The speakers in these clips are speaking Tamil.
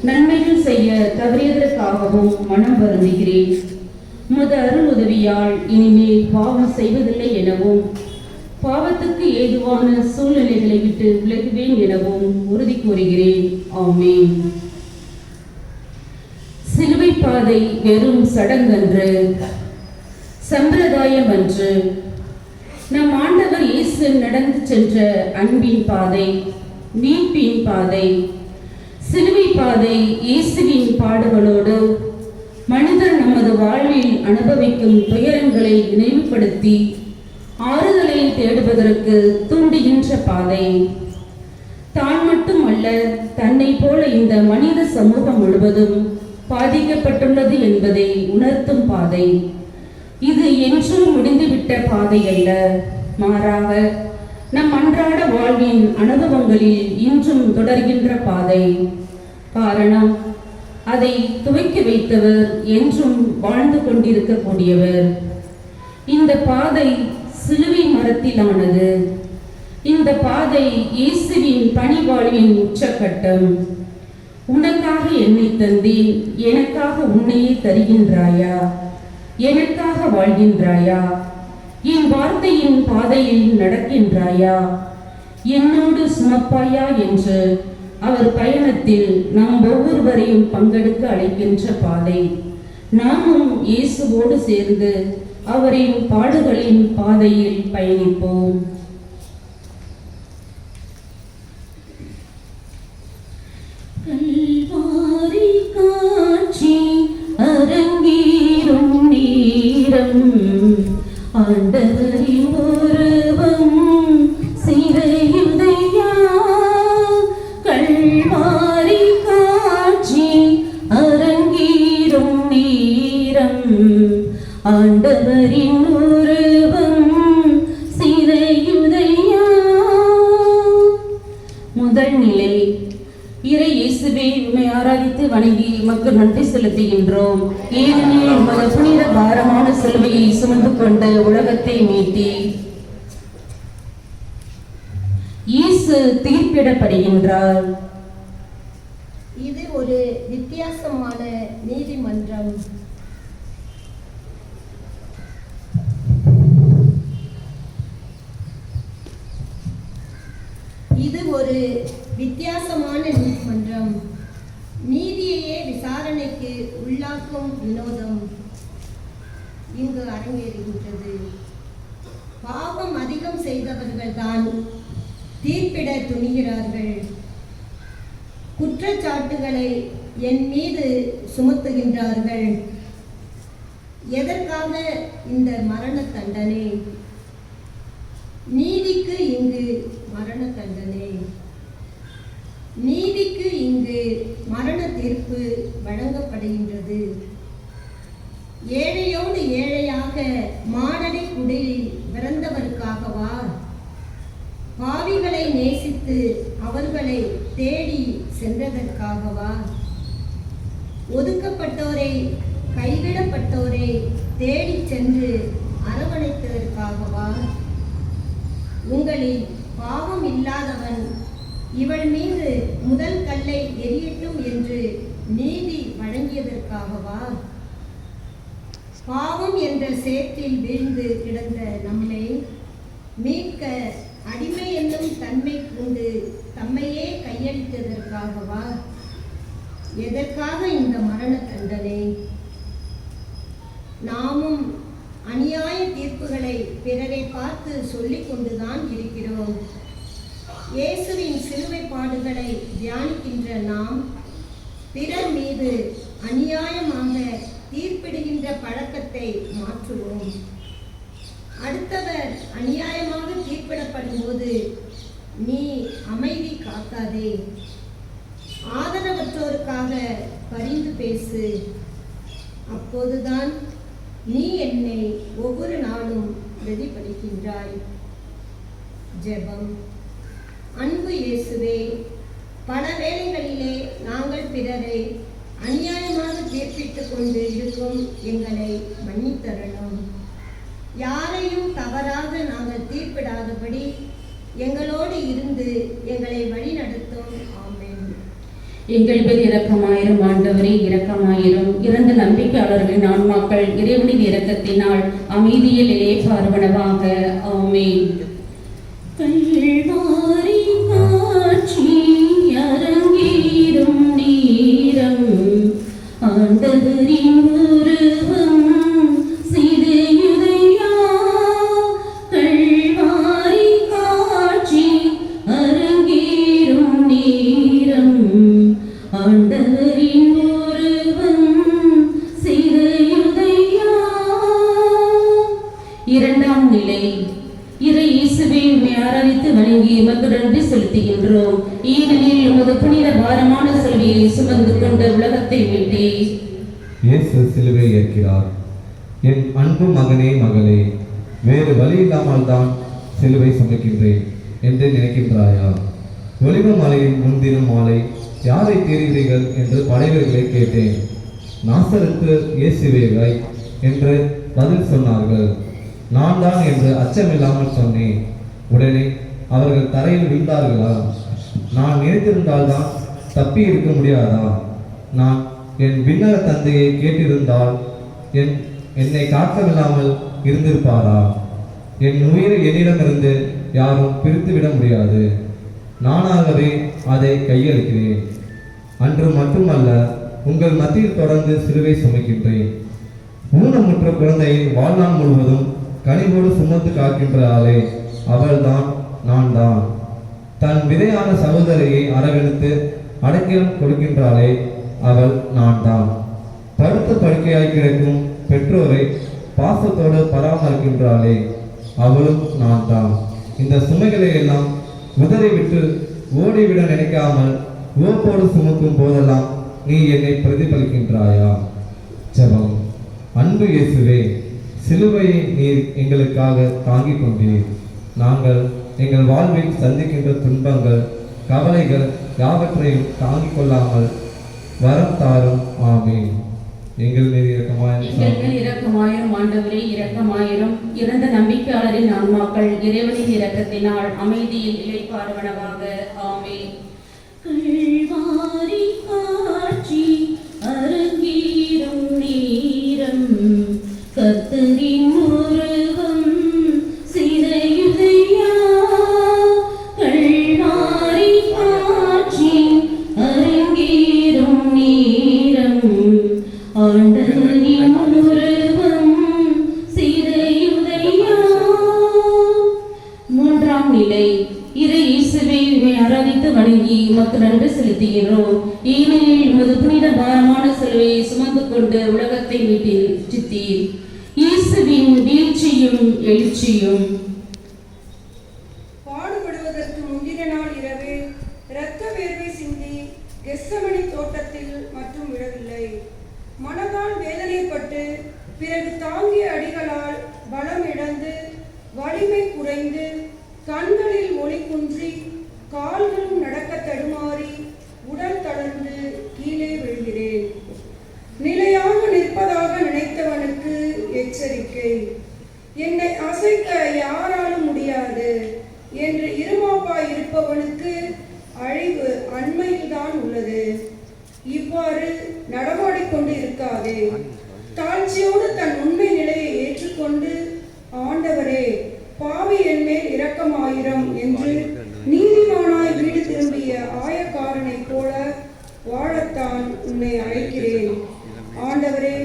நன்மைகள் செய்ய தவறியதற்காகவும் மனம் வருந்துகிறேன். உமது அருள் உதவியால் இனிமேல் பாவம் செய்வதில்லை எனவும் பாவத்துக்கு ஏதுவான சூழ்நிலைகளை விட்டு விலகுவேன் எனவும் உறுதி கூறுகிறேன். ஆமென். சிலுவை பாதை வெறும் சடங்கன்று, சம்பிரதாயம் அன்று. நம் ஆண்டவர் இயேசு நடந்து சென்ற அன்பின் பாதை, மீட்பின் பாதை. சிலுவை பாதை இயேசுவின் பாடுகளோடு மனிதர் நமது வாழ்வில் அனுபவிக்கும் துயரங்களை நினைவுபடுத்தி ஆறுதலை தேடுவதற்கு தூண்டுகின்ற பாதை. தான் மட்டும் அல்ல, தன்னை போல இந்த மனித சமூகம் முழுவதும் பாதிக்கப்பட்டுள்ளது என்பதை உணர்த்தும் பாதை. இது என்றும் முடிந்துவிட்ட பாதை அல்ல, மாறாக நம் அன்றாட வாழ்வின் அனுபவங்களில் இன்றும் தொடர்கின்ற பாதை. காரணம், அதை துவக்கி வைத்தவர் என்றும் வாழ்ந்து கொண்டிருக்கக்கூடியவர். இந்த பாதை சிலுவை மரத்திலானது. இந்த பாதை இயேசுவின் பணிவாழ்வின் உச்சக்கட்டம். உனக்காக என்னை தந்தேன், எனக்காக உன்னையே தருகின்றாயா? எனக்காக வாழ்கின்றாயா? என் வார்த்தையின் பாதையில் நடக்கின்றாயா? என்னோடு சுமப்பாயா என்று அவர் பயணத்தில் நாம் ஒவ்வொருவரையும் பங்கெடுக்க அழைக்கின்ற பாதை. நாமும் இயேசுவோடு சேர்ந்து அவரின் பாடுகளின் பாதையில் பயணிப்போம். கல்வாரி காட்சி அரங்கேறும் நேரம், ஆண்டவரின் உருவம் சிறையுதையா. கல்வாரி காட்சி அரங்கேறும் நேரம், ஆண்டவரின் உருவம் சிறையுதையா. முதல் நிலை, இறை இயேசுவே, உம்மை ஆராதித்து வணங்கி மக்கள் நன்றி செலுத்துகின்றோம். ஏனெனில் உமது புனித பாரமான சிலுவையை சுமந்து கொண்ட உலகத்தை மீட்டி இயேசு தீர்ப்பிடப்படுகின்றார். இது ஒரு வித்தியாசமான நீதிமன்றம். இது ஒரு வித்தியாசமான நீதிமன்றம். நீதியையே விசாரணைக்கு உள்ளாக்கும் வினோதம் இங்கு அரங்கேறுகின்றது. பாவம் அதிகம் செய்தவர்கள் தான் தீர்ப்பிட துணிகிறார்கள். குற்றச்சாட்டுகளை என் மீது சுமத்துகின்றார்கள். எதற்காக இந்த மரண தண்டனை? நீதிக்கு இங்கு மரண தண்டனை. நீதிக்கு இங்கு மரண தீர்ப்பு வழங்கப்படுகின்றது. ஏழையோடு ஏழையாக மானடி குடிலில் பிறந்தவருக்காகவா? பாவிகளை நேசித்து அவர்களை தேடி சென்றதற்காகவா? ஒதுக்கப்பட்டோரை, கைவிடப்பட்டோரை தேடி சென்று அரவணைத்ததற்காகவா? உங்களில் பாவம் இல்லாதவன் இவள் மீது முதல் கல்லை எரியட்டும் என்று நீதி வழங்கியதற்காகவா? பாவம் என்ற சேற்றில் வீழ்ந்து கிடந்த நம்மை மீட்க அடிமை என்னும் தன்மை கொண்டு தம்மையே கையளித்ததற்காகவா? எதற்காக இந்த மரண தண்டனை? நாமும் அநியாய தீர்ப்புகளை பிறரை பார்த்து சொல்லிக் கொண்டுதான் இருக்கிறோம். இயேசுவின் சிலுவை பாடுகளை தியானிக்கின்ற நாம் பிறர் மீது அநியாயமாக தீர்ப்பிடுகின்ற பழக்கத்தை மாற்றுவோம். அடுத்தவர் அநியாயமாக தீர்ப்பிடப்படும் போது நீ அமைதி காக்காதே. ஆதரவற்றோருக்காக பரிந்து பேசு. அப்போதுதான் நீ என்னை ஒவ்வொரு நாளும் பிரதிபலிக்கின்றாய். ஜெபம். அன்பு இயேசுவே, பல வேளைகளிலே நாங்கள் பிறரை அநியாயமாக தீர்ப்பிட்டுக் கொண்டு இருக்கும் எங்களை மன்னித்தரணும். யாரையும் தவறாக நாங்கள் தீர்ப்பிடாதபடி எங்களோடு இருந்து எங்களை வழிநடத்தும். ஆமென். எங்கள் பேர் இரக்கமாயிரும் ஆண்டவரே இரக்கமாயிரும். இறந்த நம்பிக்கையாளர்களின் ஆன்மாக்கள் இறைவனின் இரக்கத்தினால் அமைதியில் இளைப்பாறுவனவாக. ஆமென். கல்வாரி காட்சி அரங்கேறும் நேரம் ஆண்டவரின் உருவம் சிதையுதையா. கல்வாரி காட்சி அரங்கேறும் நேரம் ஆண்டவரின் உருவம் சிதையுதையா. இரண்டாம் நிலை. இறை இயேசுவை உம்மை ஆராதித்து வணங்கி உமக்கு நன்றி செலுத்துகின்றோம். ஏனெனில் உமது புனித பாரமான சிலுவையை சுமந்து கொண்ட உலகத்தை மீட்டீர். இயேசு சிலுவை ஏற்கிறார். என் அன்பு மகனே மகளே, வேறு வழி இல்லாமல் தான் சிலுவை சுமக்கின்றேன் என்று நினைக்கின்றாயா? ஒலிவ மலையின் முன்தினம் மாலை யாரை தேடுகிறீர்கள் என்று படைவர்களை கேட்டேன். நாசருக்கு இயேசுவை என்று பதில் சொன்னார்கள். நான் தான் என்று அச்சமில்லாமல் சொன்னேன். உடனே அவர்கள் தரையில் விழுந்தார்களா? நான் நினைத்திருந்தால்தான் தப்பி இருக்க முடியாதா? நான் என் விண்ணக தந்தையை கேட்டிருந்தால் என்னை காக்கவில்லாமல் இருந்திருப்பாரா? என் உயிரை என்னிடமிருந்து யாரும் பிரித்துவிட முடியாது. நானாகவே அதை கையளிக்கிறேன். அன்று மட்டுமல்ல, உங்கள் மத்தியில் தொடர்ந்து சிலுவை சுமக்கின்றேன். ஊனமுற்ற குழந்தையை வாழ்நாள் முழுவதும் கனிவோடு சுமந்து காக்கின்ற ஆளே, அவள்தான் நான் தான். தன் விதையான சகோதரியை அரவணைத்து அடைக்கலம் கொடுக்கின்றாளே, அவள் நான் தான். படுத்த படுக்கையாய் கிடக்கும் பெற்றோரை பாசத்தோடு பராமரிக்கின்றாளே, அவளும் நான் தான். இந்த சுமைகளை எல்லாம் உதறிவிட்டு ஓடிவிட நினைக்காமல் ஓப்போடு சுமக்கும் போதெல்லாம் நீ என்னை பிரதிபலிக்கின்றாயா? ஜெபம். அன்பு இயேசுவே, சிலுவையை நீர் எங்களுக்காக தாங்கிக் கொண்டீர். நாங்கள் எங்கள் வாழ்வில் சந்திக்கின்ற துன்பங்கள், கவலைகள் யாவற்றையும் தாங்கிக் கொள்ளாமல் வரம் தாரும். ஆமென். எங்கள் மீது இரக்கமாயிரும் ஆண்டவரே இரக்கமாயிரும். இறந்த நம்பிக்கையாளரின் ஆன்மாக்கள் இறைவனின் இரக்கத்தினால் அமைதியில் இளைப்பாறுவனவாக. ஆமென். கல்வாரி காட்சி அரங்கேறும் நேரம் கர்த்தரின் உருவம் சிதையுதையா. கல்வாரி காட்சி அரங்கேறும் நேரம் ஆண்டவரின் உருவம் சிதையுதையா. மூன்றாம் நிலை. இறை இயேசுவை உம்மை ஆராதித்து வணங்கி உமக்கு நன்றி செலுத்துகிறோம். ஏனெனில் உமது புனித பாரமான சிலுவையை சுமந்து கொண்டு உலகத்தை மீட்டீர். இயேசுவின் வீழ்ச்சியும் எழுச்சியும். பாடுபடுவதற்கு முந்தின நாள் இரவு இரத்த வேர்வை சிந்தி கெத்சமனி தோட்டத்தில் மற்றும் விடவில்லை. மனதால் வேதனைப்பட்டு பிறகு தாங்கிய அடிகளால் பலம் இழந்து வலிமை குறைந்து கண்களில் ஒளி குன்றி கால்களும் நடக்க தடுமாறி உடல் தளர்ந்து கீழே விழுகிறேன். நிலையாக நிற்பதாக நினைத்தவனுக்கு எச்சரிக்கை. என்னை அசைக்க யாராலும் முடியாது என்று இருமாப்பாய் இருப்பவனுக்கு அழிவு அண்மையில்தான் உள்ளது. இவ்வாறு நடமாடிக்கொண்டு இருக்காதே. தாழ்ச்சியோடு தன் உண்மை நிலையை ஏற்றுக்கொண்டு, ஆண்டவரே பாவி என் மேல் இரக்கமாயிரம் என்று நீதிமானாய் வீடு திரும்பிய ஆயக்காரனைப் போல வாழத்தான் உன்னை அழைக்கிறேன். ஆண்டவரே,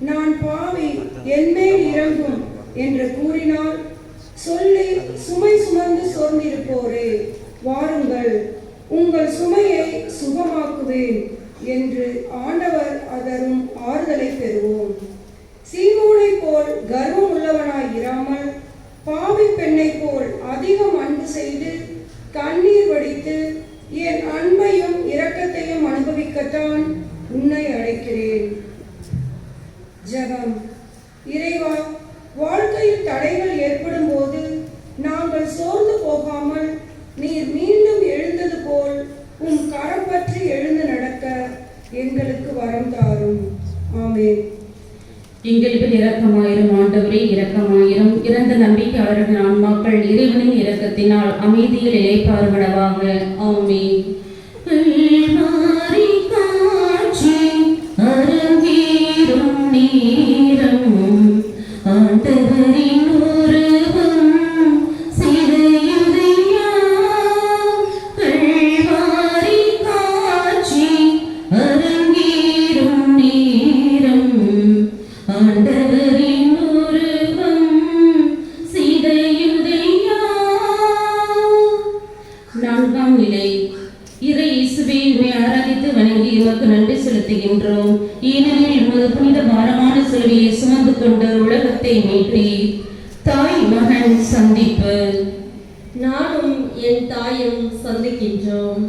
நான் பாவி, என் மேல் இறங்கும் என்று கூறினால் சொல்லி சுமை சுமந்து சோர்ந்திருப்போரே, வாருங்கள், உங்கள் சுமையை சுகமாக்குவேன் என்று ஆண்டவர் அதரும் ஆறுதலை பெறுவோம். சீமோனை போல் கர்வம் உள்ளவனாய் இராமல் பாவி பெண்ணை போல் அதிகம் அன்பு செய்து கண்ணீர் வடித்து என் அன்பையும் இரக்கத்தையும் அனுபவிக்கத்தான் உன்னை அழைக்கிறேன். ஜெபம். இறைவா, வாழ்க்கையில் தடைகள் ஏற்படும் போது நாங்கள் சோர்ந்து போகாமல் நீர் மீண்டும் எழுந்தது போல் உம் கரம் பற்றி எழுந்து நடக்க எங்களுக்கு வரம் தாரும். ஆமென். எங்களுக்கு இரக்கமாயிரும் ஆண்டவரே இரக்கமாயிரும். இறந்த நம்பிக்கையாளர்கள் ஆன்மாக்கள் இறைவனின் இரக்கத்தினால் அமைதியில் இளைப்பாறுவனவாக. ஆமென். வணங்கி உமக்கு நன்றி செலுத்துகின்றோம். ஏனெனில் உமது புனித பாரமான சிலுவையை சுமந்து கொண்டு உலகத்தை மீட்டி. தாய் மகன் சந்திப்பு. நானும் என் தாயும் சந்திக்கின்றோம்.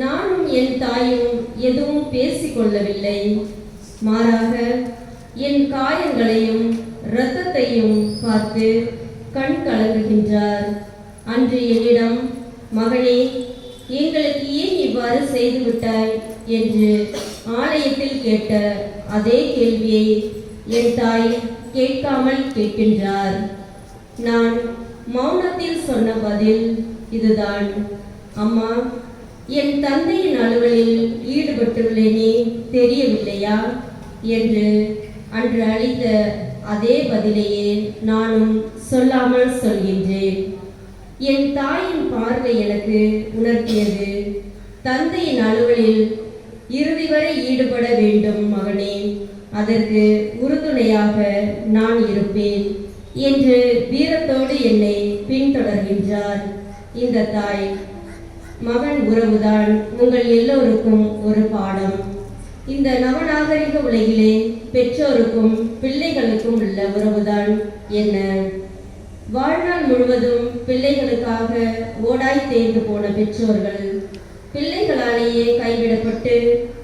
நானும் என் தாயும் எதுவும் பேசிக்கொள்ளவில்லை. மாறாக என் காயங்களையும் இரத்தத்தையும் பார்த்து கண் கலங்குகின்றார். அன்று என்னிடம், மகனே, எங்களுக்கு ஏன் இவ்வாறு செய்துவிட்டாய் என்று ஆலயத்தில் கேட்ட அதே கேள்வியை என் தாய் கேட்காமல் கேட்கின்றார். நான் மௌனத்தில் சொன்ன பதில் இதுதான். அம்மா, என் தந்தையின் அலுவலில் ஈடுபட்டுள்ளேனே தெரியவில்லையா என்று அன்று அளித்த அதே பதிலையே நானும் சொல்லாமல் சொல்கின்றேன். என் தாயின் பார்வை எனக்கு உணர்த்தியது, தந்தையின் அலுவலில் இறுதி வரை ஈடுபட வேண்டும் மகனே, அதற்கு உறுதுணையாக நான் இருப்பேன் என்று வீரத்தோடு என்னை பின்தொடர்கின்றார் இந்த தாய். மகன் உறவுதான் உங்கள் எல்லோருக்கும் ஒரு பாடம். இந்த நவநாகரிக உலகிலே பெற்றோருக்கும் பிள்ளைகளுக்கும் உள்ள உறவுதான் என்ன? வாழ்நாள் முழுவதும் பிள்ளைகளுக்காக ஓடாய் தேர்ந்து போன பெற்றோர்கள் பிள்ளைகளாலேயே கைவிடப்பட்டு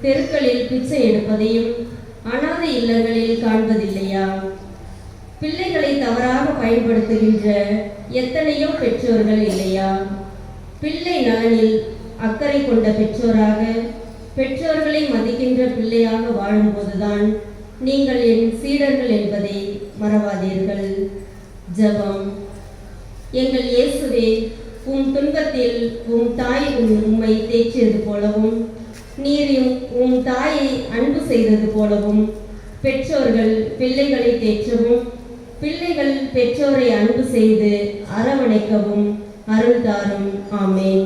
தெருக்களில் பிச்சை எடுப்பதையும் அனாதை இல்லங்களில் காண்பதில்லையா? பிள்ளைகளை தவறாக பயன்படுத்துகின்ற எத்தனையோ பெற்றோர்கள் இல்லையா? பிள்ளை நலனில் அக்கறை கொண்ட பெற்றோராக, பெற்றோர்களை மதிக்கின்ற பிள்ளையாக வாழும்போதுதான் நீங்கள் என் சீடர்கள் என்பதை மறவாதீர்கள். ஜெபம். எங்கள் இயேசுவே, துன்பத்தில் தாய் உம்மை தேற்றியது போலவும் நீரும் தாயை அன்பு செய்தது போலவும் பெற்றோர்கள் பிள்ளைகளை தேற்றவும் பிள்ளைகள் பெற்றோரை அன்பு செய்து அரவணைக்கவும் அருள் தாரும். ஆமென்.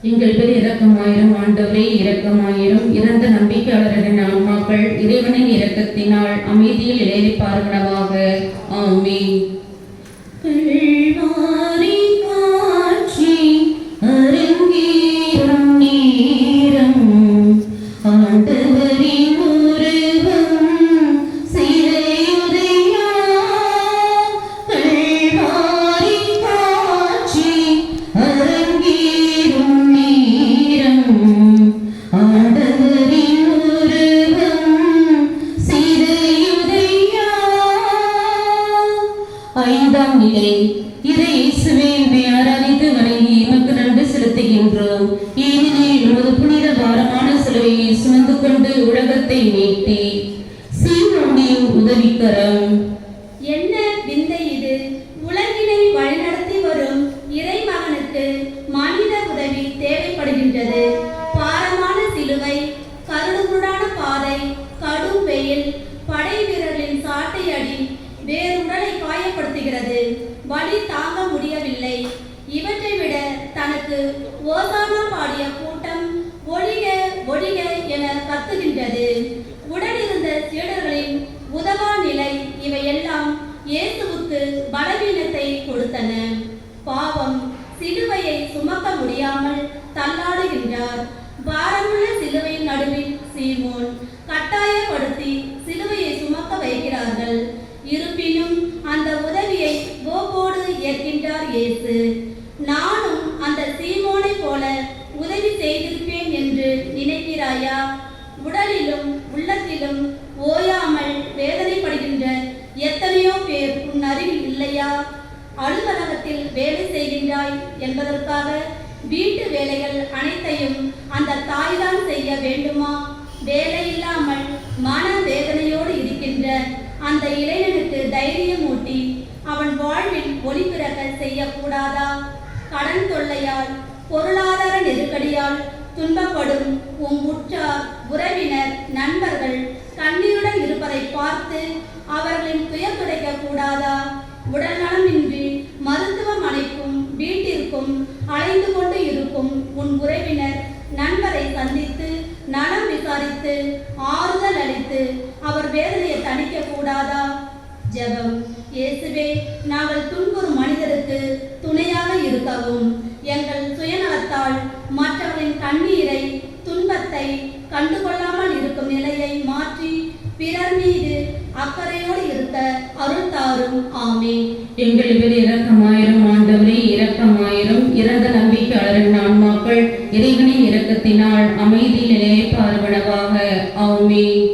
எங்கள் பேர் இரக்கமாயிரம். ஆண்டவரே இரக்கமாயிரம். இறந்த நம்பிக்கையாளரின் ஆன்மாக்கள் இறைவனின் இரக்கத்தினால் அமைதியில் இளைப்பார்களாக. ஆமென். ஐந்தாம் நிலை. இதை இயேசுவே உம்மை ஆராதித்து வணங்கி உமக்கு நன்றி செலுத்துகின்றோம். ஏனெனில் உமது புனித பாரமான சிலுவையை சுமந்து கொண்டு உலகத்தை மீட்டி. சீமோனின் உதவிக்கரம். என்ன விந்தை இது! உலகினை வழிநடத்தி வரும் இறைமகனுக்கு மனித உதவி தேவைப்படுகின்றது. பாரமான சிலுவை, கருடுமுரடான பாதை, கடும் வெயில், படை வீரர்களின் சாட்டை அடி வேறுடலை காயப்படுத்துகிறது. வலி தாங்க முடியவில்லை. இவற்றை விட தனக்கு ஓசானா பாடிய கூட்டம் ஒழிக ஒழிக என கத்துகின்றது. உடனிருந்த சீடர்களின் உதவா நிலை இவையெல்லாம் இயேசுவுக்கு பலவீனத்தை கொடுத்தன. பாவம் சிலுவையை சுமக்க முடியாமல் தள்ளாடுகின்றார். பாரமுள்ள சிலுவையின் நடுவில் சீமோன் கட்டாயப்படுத்தி சிலுவையை சுமக்க வைக்கிறார்கள். இருப்பினும் அந்த உதவியை போகோடு ஏற்கின்றார் இயேசு. நானும் அந்த சீமோனை போல உதவி செய்திருப்பேன் என்று நினைக்கிறாயா? உடலிலும் உள்ளத்திலும் ஓயாமல் வேதனைப்படுகின்ற எத்தனையோ பேர் உன் அருகில் இல்லையா? அலுவலகத்தில் வேலை செய்கின்றாய் என்பதற்காக வீட்டு வேலைகள் அனைத்தையும் அந்த தாய்தான் செய்ய வேண்டுமா? வேலை இல்லாமல் மன வேதனையோடு இருக்கின்ற அந்த இளைஞனுக்கு தைரியம் ஊட்டி அவன் வாழ்வில் ஒளி பிறக்க செய்யக்கூடாதா? கடன் தொல்லையால், பொருளாதார நெருக்கடியால் துன்பப்படும் உம் உற்றார், உறவினர், நண்பர்கள் கண்ணீருடன் இருப்பதை பார்த்து அவர்களின் துயர் துடைக்க கூடாதா? உடல் நலமின்றி மருத்துவமனைக்கும் வீட்டிற்கும் அலைந்து கொண்டு இருக்கும் உன் உறவினர், நண்பரை சந்தித்து நலம் விசாரித்து ஆறுதல் அளித்து அவர் வேதனையை தணிக்க கூடாதா? ஜெபம். இயேசுவே, நாங்கள் துன்புறும் மனிதருக்கு துணையாக இருக்கவும், எங்கள் சுயநலத்தால் மற்றவர்களின் கண்ணீரை, துன்பத்தை கண்டுகொள்ளாமல் இருக்கும் நிலையை மாற்றி பிறர் மீது அக்கறையோடு இருக்க அருள் தாரும். ஆமென். எங்கள் பேர் இரக்கமாயிரும் ஆண்டவரே, இரக்கமாயிரும். இறந்த நம்பிக்கையாளரின் ஆன்மாக்கள் இறைவனின் இரக்கத்தினால் அமைதி நிலையை பார்வனவாக. ஆமென்.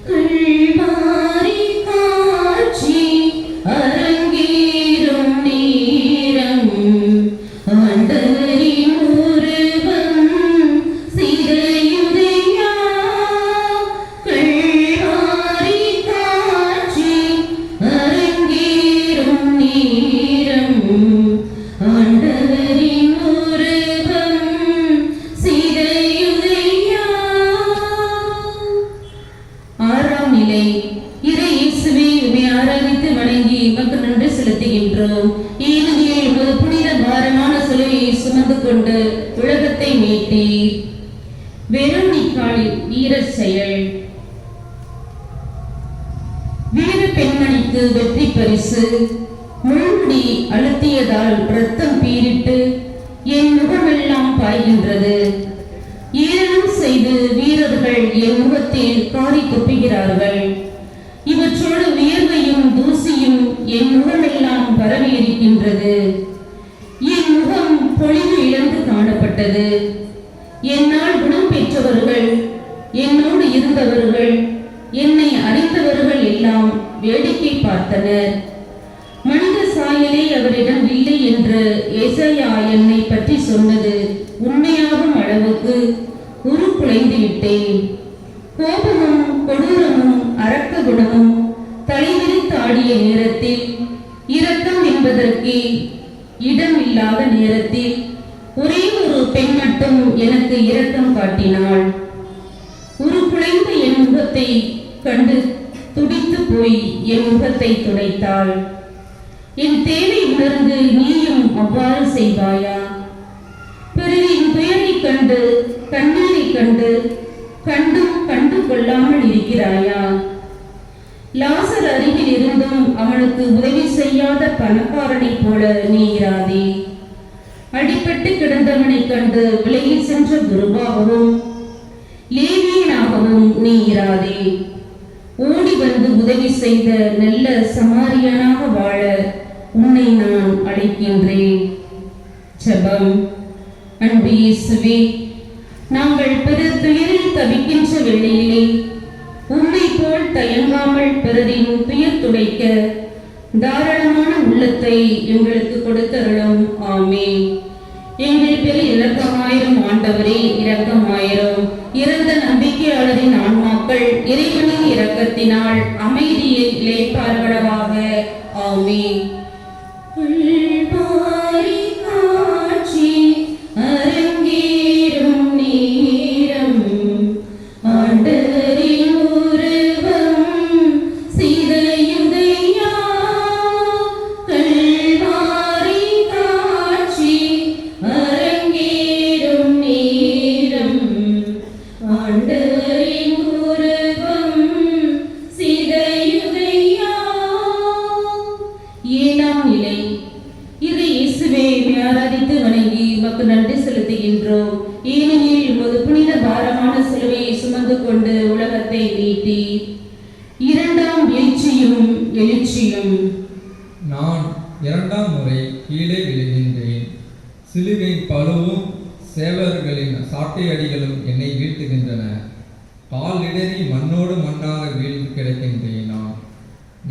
கல்வாரி காட்சி அரங்கேறும் நேரம் ஆண்டவரின் உருவம் சிதையுதையா. கல்வாரி காட்சி அரங்கேறும் நேரம் ஆண்டவரின் உருவம் சிதையுதையா. ஆறாம் நிலை. இறை இயேசுவே, உம்மை ஆராதித்து வணங்கி உமக்கு நன்றி செலுத்துகின்றோம். ஏனெனில் உமது புனித பாரமான சிலுவையை சுமந்து கொண்டு உலகத்தை மீட்டீர். வெரோனிக்காளின் வீர செயல். வீர பெண்மணிக்கு வெற்றி பரிசு. முள்முடி அழுத்தியதால் ரத்தம் பீரிட்டு என் முகமெல்லாம் பாய்கின்றது. ஏளனம் செய்து வீரர்கள் என் முகத்தில் காரி துப்புகிறார்கள். இவற்றோடு வியர்வையும் தூசியும் என் முகமெல்லாம் பரவி இருக்கின்றது. என் முகம் பொலிவு இழந்து காணப்பட்டது. என்னால் குணம் பெற்றவர்கள், என்னோடு இருந்தவர்கள், என்னை அறிந்தவர்கள் எல்லாம் வேடிக்கை பார்த்தனர். மனித சாயலே அவரிடம் இல்லை என்று ஏசாயா என்னை பற்றி சொன்னது உண்மையாகும் அளவுக்கு உருக்குலைந்து விட்டேன். கோபமும் கொடூரமும் அரக்க குணமும் தலைவிரித்து ஆடிய நேரத்தில், இரக்கம் என்பதற்கு இடம் இல்லாத நேரத்தில் ஒரே ஒரு பெண் மட்டும் எனக்கு இரக்கம் காட்டினாள். உருக்குலைந்த என் முகத்தை கண்டு துடித்து போய் என் முகத்தை துடைத்தாள். என் தேவை உணர்ந்து நீயும் அவ்வாறு செய்வாயா? பிறரின் துயரை கண்டு கண்ணீரை கண்டும் கண்டு கொள்ளாமல் இருக்கிறாயா? லாசர் அருகில் இருந்தும் அவனுக்கு உதவி செய்யாத பணக்காரனை போல நீ இராதே. அடிபட்டு கிடந்தவனை கண்டு விலகி சென்ற குருவாகவும் லேவியனாகவும் நீ இராதே. ஓடி வந்து உதவி செய்த நல்ல சமாரியனாக வாழ உன்னை நான் அழைக்கின்றேன். ஜெபம். அன்பு இயேசுவே, நாங்கள் பிறர் துயரில் தவிக்கின்ற வேளையிலே உம்மை போல் தயங்காமல் பிறரின் துயர் துடைக்க தாராளமான உள்ளத்தை எங்களுக்கு கொடுத்தருளும். ஆமென். எங்கள் பேரில் இரக்கமாயிரும் ஆண்டவரே, இரக்கமாயிரும். இறந்த நம்பிக்கையாளரின் ஆன்மாக்கள் இறைவனின் இரக்கத்தினால் அமைதியில் இளைப்பாறுவனவாக. ஆமென். கல்வாரி காட்சி அரங்கேறும் நேரம் ஆண்டவரின் உருவம் சிதையுதையா. கல்வாரி காட்சி அரங்கேறும் நேரம் ஆண்டவரின் உருவம் சிதையுதையா. ஏழாம் நிலை. இறை இயேசுவே, ஆராதித்து வணங்கி உமக்கு நன்றி செலுத்துகின்றோம். ஏனெனில் உமது புனித பாரமான சிலுவையை சுமந்து கொண்டு உலகத்தை மீட்டீர். இரண்டாம் எழுச்சியும். நான் இரண்டாம் முறை கீழே விழுகின்றேன். சிலுவையின் பழுவும் சேவர்களின் சாட்டையடிகளும் என்னை வீழ்த்துகின்றன. காலிடறி மண்ணோடு மண்ணாக வீழ்ந்து கிடக்கின்றேன்.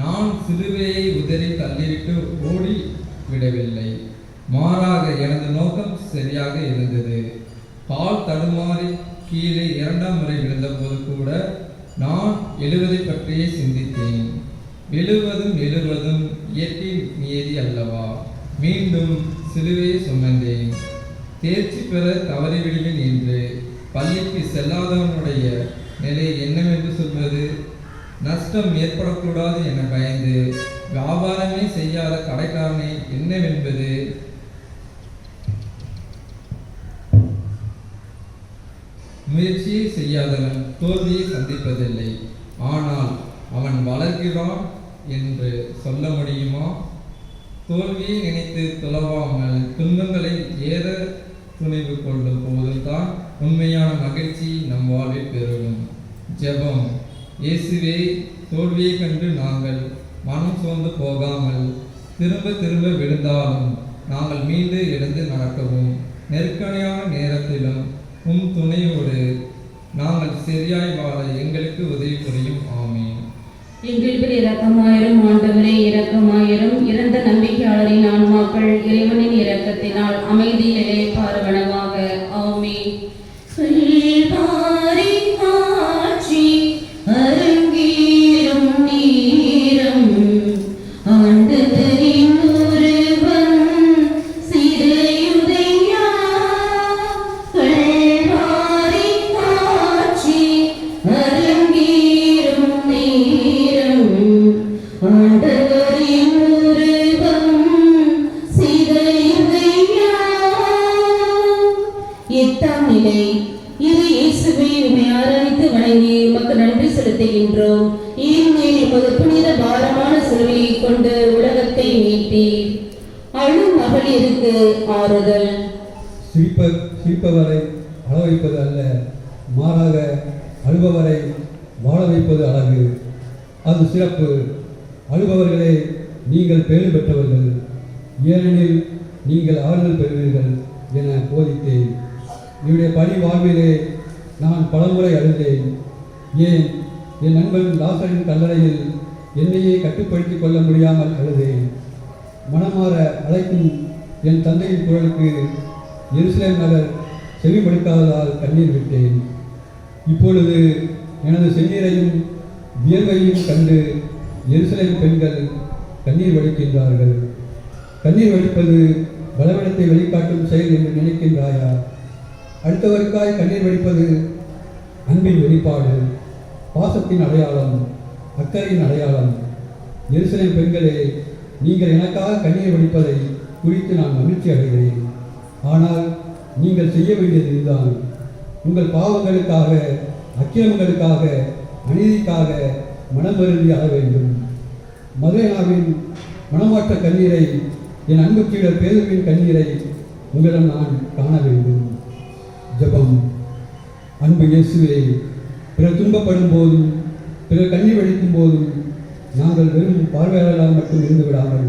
நான் சிலுவையை உதறி தள்ளிவிட்டு ஓடி விடவில்லை. மாறாக எனது நோக்கம் சரியாக இருந்தது. கால் தடுமாறி கீழே இரண்டாம் முறை விழுந்தபோது கூட நான் எழுவதை பற்றியே சிந்தித்தேன். எழுவதும் இயற்கை நியதி அல்லவா? மீண்டும் சிலுவையை சுமந்தேன். தேர்ச்சி பெற தவறிவிடுவேன் என்று பள்ளிக்கு செல்லாதவனுடைய நிலை என்னவென்று சொல்வது? நஷ்டம் ஏற்படக்கூடாது என பயந்து வியாபாரமே செய்யாத கடைக்காரனை என்னவென்பது? முயற்சியை செய்யாதவன் தோல்வியை சந்திப்பதில்லை. ஆனால் அவன் வளர்கிறான் என்று சொல்ல முடியுமா? தோல்வியை நினைத்து துளவாமல் துன்பங்களை ஏற துணிவு கொள்ளும் போதுதான் உண்மையான மகிழ்ச்சி நம் வாழ்வில் பெருகும். ஜெபம். இயேசுவே, தோல்வியை கண்டு நாங்கள் மனம் சோர்ந்து போகாமல் திரும்ப திரும்ப விழுந்தாலும் நாங்கள் மீண்டு எழுந்து நடக்கவும், நெருக்கடியான நேரத்திலும் துணையோடு நாங்கள் சரியாய் வாழ எங்களுக்கு உதவி புரியும். ஆமீன். எங்கள் பேர் இரக்கமாயிரம். ஆண்டவரே இரக்கமாயிரம். இறந்த நம்பிக்கையாளரின் ஆன்மாக்கள் இறைவனின் இரக்கத்தினால் அமைதியிலே பார்வனவாக. ஆமீன். சொல்வாரி காட்சி அரங்கேறும் நேரம் ஆண்டவரின் ஒருவன் சிறையுதையா. சொல்வாரி காட்சி அரங்கேறும் நேரம் ஆண்டவரின் ஒருவன் சிறையுதையா. எட்டாம் நிலை. இது இயேசுவை உம்மை ஆராதித்து வணங்கி உமக்கு நன்றி செலுத்துகின்றோம். ஏனெனில் உமது புனித பாரமான சிலுவையை கொண்டு உலகத்தை மீட்டீர். அழும் மகளிருக்கு ஆறுதல். சிரிப்பவரை அழ வைப்பது அல்ல, மாறாக அழுபவரை வாழ வைப்பது அழகு. அது சிறப்பு. அழுபவர்களே, நீங்கள் பேறு பெற்றவர்கள், ஏனெனில் நீங்கள் ஆறுதல் பெறுவீர்கள் என போதித்தேன். என்னுடைய பணி வாழ்விலே நான் பலமுறை அழுதேன். ஏன், என் நண்பன் லாசரின் கல்லறையில் என்னையே கட்டுப்படுத்திக் கொள்ள முடியாமல் அழுதேன். மனமாற அழைக்கும் என் தந்தையின் குரலுக்கு எருசலேம் நகர் செவிமடுக்காததால் கண்ணீர் விட்டேன். இப்பொழுது எனது செந்நீரையும் வியர்வையும் கண்டு எருசலேம் பெண்கள் கண்ணீர் வடிக்கின்றார்கள். கண்ணீர் வடிப்பது பலவீனத்தை வெளிக்காட்டும் செயல் என்று நினைக்கின்றாயா? அடுத்தவருக்காய் கண்ணீர் வடிப்பது அன்பின் வெளிப்பாடு, பாசத்தின் அடையாளம், அக்கறையின் அடையாளம். எருசலேம் பெண்களே, நீங்கள் எனக்காக கண்ணீர் வடிப்பதை குறித்து நான் மகிழ்ச்சி அடைகிறேன். ஆனால் நீங்கள் செய்ய வேண்டியது இதுதான். உங்கள் பாவங்களுக்காக, அக்கிரமங்களுக்காக, அநீதிக்காக மனம் வருந்தி அழ வேண்டும். மதேனாவின் மனமாற்ற கண்ணீரை, என் அன்பு சீடர் பேதுருவின் கண்ணீரை உங்களிடம் நான் காண வேண்டும். ஜெபம். அன்பு இயேசுவே, பிறர் துன்பப்படும் போதும் பிறர் கண்ணீர் வடிக்கும் போதும் நாங்கள் வெறும் பார்வையாளர்களால் மட்டும் இருந்து விடாமல்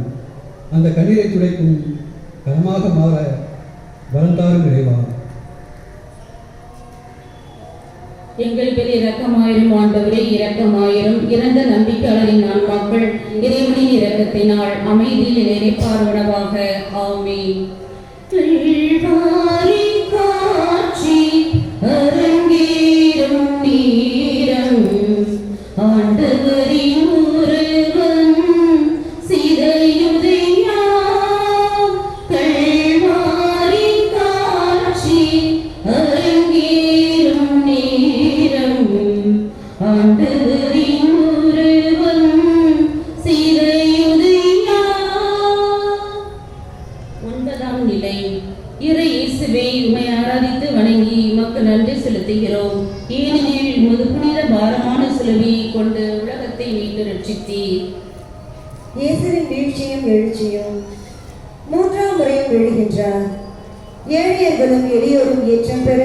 அந்த கண்ணீரை துடைக்கும் கரமாக மாற வரந்தாரும் இறைவா. எங்கள் பேர் இரக்கமாயிரம். ஆண்டவரே இரக்கமாயிரம். இறந்த நம்பிக்கையாளரின் ஆன்மாக்கள் இறைவனின் இரக்கத்தினால் அமைதியில் நிறைப்பார்வனவாக. ஆமீன். சொல்வாரி காட்சி அரங்கேறும் நேரம் ஆண்டவரின் ஒருவன் சிறையுதையா. கல்வாரி காட்சி அரங்கேறும் நேரம் ஆண்டவரின் ஒருவன் சிறையுதையா. ஒன்பதாம் நிலை. இறை இயேசுவை உம்மை ஆராதித்து வணங்கி உமக்கு நன்றி செலுத்துகிறோம். ஏனெனில் உமது புனித பாரமான சிலுவையை கொண்டு உலகத்தை மீட்டு ரட்சித்தீர். இயேசுவின் வீழ்ச்சியும் எழுச்சியும். மூன்றாம் முறையும் எழுகின்றார். ஏழையர்களும் எளியோரும் ஏற்றம் பெற